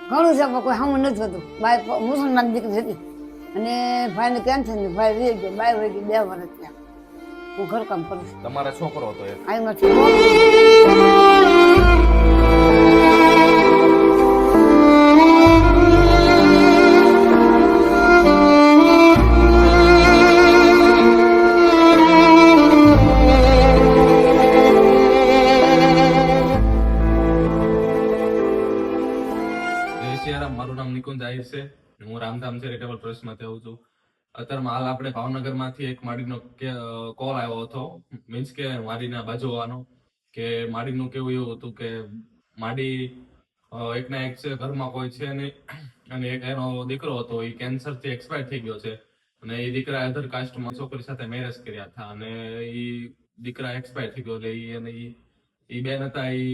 ઘણું છે પણ કોઈ સામું નથી હોતું. બાઈ મુસલમાન દીકરી હતી અને ભાઈને કેન્સર ને ભાઈ રહી ગયો, બાઈ વહી ગઈ 2 વર્ષ ત્યાં. હું ઘરકામ કરું છું. તમારા છોકરો હતો એક? આઈમાં છોકરો મારું નામ નિકુંજ આહિર છે. હું રામધામ ચેરિટેબલ ટ્રસ્ટમાંથી આવું છું. અત્યારમાં હાલ આપણે ભાવનગરમાંથી એક માડીનો કોલ આવ્યો હતો, મીન્સ કે માડીના બાજુવાનો, કે માડીનું કેવું એવું હતું કે માડી એકના એક છે, ઘરમાં કોઈ છે નહીં, અને એક એનો દીકરો હતો, એ કેન્સરથી એક્સપાયર થઈ ગયો છે. અને એ દીકરા અધર કાસ્ટમાં છોકરી સાથે મેરેજ કર્યા હતા અને એ દીકરા એક્સપાયર થઈ ગયો. એટલે એ બેન હતા, એ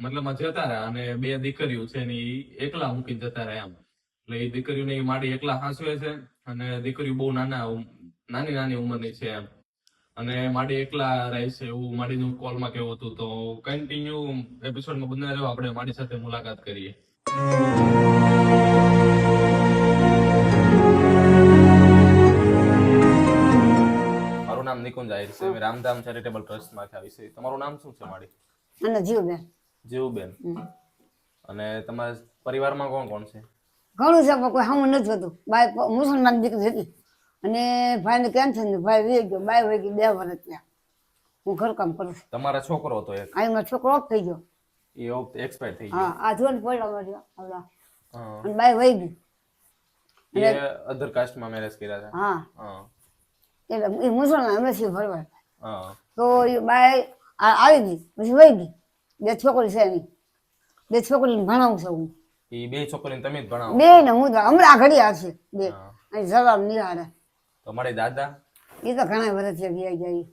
મતલબમાં જતા રહ્યા અને 2 દીકરીઓ છે ને એ એકલા મૂકીને જતા રહ્યા એમ. એટલે એ દીકરીઓને એ માડી એકલા હાંસવે છે અને દીકરીઓ બહુ નાની ઉંમરની છે એમ, અને માડી એકલા રહે છે એવું માડીનું કોલમાં કેવું હતું. તો કન્ટિન્યુ એપિસોડમાં બના રહ્યો, આપણે માડી સાથે મુલાકાત કરીએ. મારું નામ નિકુંજ આહિર છે. મેં રામધામ ચેરિટેબલ ટ્રસ્ટમાંથી આવી છે. તમારું નામ શું છે માડી? અને જીવબેન. જીવબેન. અને તમારા પરિવારમાં કોણ કોણ છે? ઘણું છે પણ કોઈ સામું નથી હોતું. બાઈ મુસલમાન દીકરી હતી અને ભાઈને કેન્સર ને ભાઈ રહી ગયો, બાઈ વહી ગઈ 2 વર્ષ ત્યાં. હું ઘરકામ કરું છું. તમારા છોકરો હતો એક? આઈમાં છોકરો ઓફ થઈ ગયો. એ એક્સપાયર થઈ ગયો? હા, આ જોન પડ્યા મળ્યો આવડા. અને બાઈ વહી ગઈ. એ અધર કાસ્ટમાં મેરેજ કર્યા હતા? હા. એટલે એ મુસલમાન અમે છીએ ભરવા. હા. તો એ બાઈ આવી ગઈ પછી વહી ગઈ. 2 છોકરી છે એની. 2 છોકરીને ભણાવું છું હું. એ 2 છોકરીને તમે જ ભણાવો? 2 ને હું હમણાં ઘડી આવશે 2. અહીં જવાબ નિહાળે. તો મારી દાદા? એ તો ઘણા વર્ષ ગયા ગયા.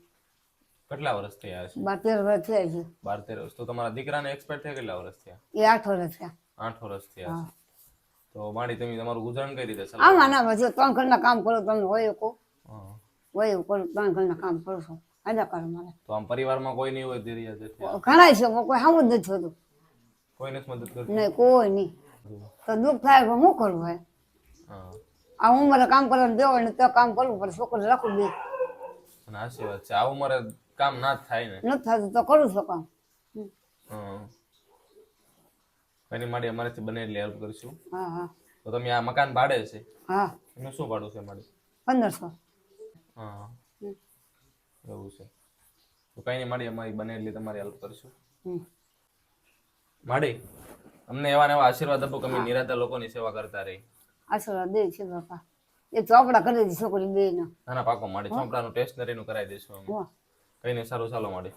કેટલા વર્ષ થયા છે? 12-13 વર્ષ થયા છે. 12-13 વર્ષ. તો તમારા દીકરાને એક્સપાયર થયા કેટલા વર્ષ થયા? એ 8 વર્ષ થયા. 8 વર્ષ થયા છે. તો માડી તમે તમારું ગુજરાન કઈ રીતે આમાં ના પછી 3 ઘરના કામ કરો તમે હોય કો હોય એવું કરું 3 ઘરના કામ કરો છો આજા કરો મારે. તો આમ પરિવારમાં કોઈ નહીં હોય ધીરિયા છે? ઘણા છે કોઈ સામું જ નથી હોતું. કોઈ નથી મદદ કરતું? નહીં, કોઈ નહીં. તો દુઃખ થાય પણ શું કરવું હોય. આ ઉંમરે કામ કરવાનું દેવો ને તો કામ કરવું પડે, છોકરી રાખવું દે. સાચી વાત છે. આ ઉંમરે કામ ના જ થાય ને? નથી થતું તો કરું છું કામ. એની માટે અમારેથી બને એટલી હેલ્પ કરીશું. હા. તો તમે આ મકાન ભાડે છે? હા. એનું શું ભાડું છે માડી? 1500. હા, એવું છે. તો કઈ નહીં માડી, અમારી બને એટલી તમારી હેલ્પ કરીશું. માડી, અમને એવા એવા આશીર્વાદ આપો કે અમે નિરાધાર લોકોની સેવા કરતા રહી. આશીર્વાદ દે છે બાપા. એ ચોપડા કરી દે છોકરી 2 ના. નાના પાકો માડી, ચોપડાનું ટેસ્ટનરીનું કરાવી દઈશું અમે. કઈ નહીં, સારું, ચાલો માડી.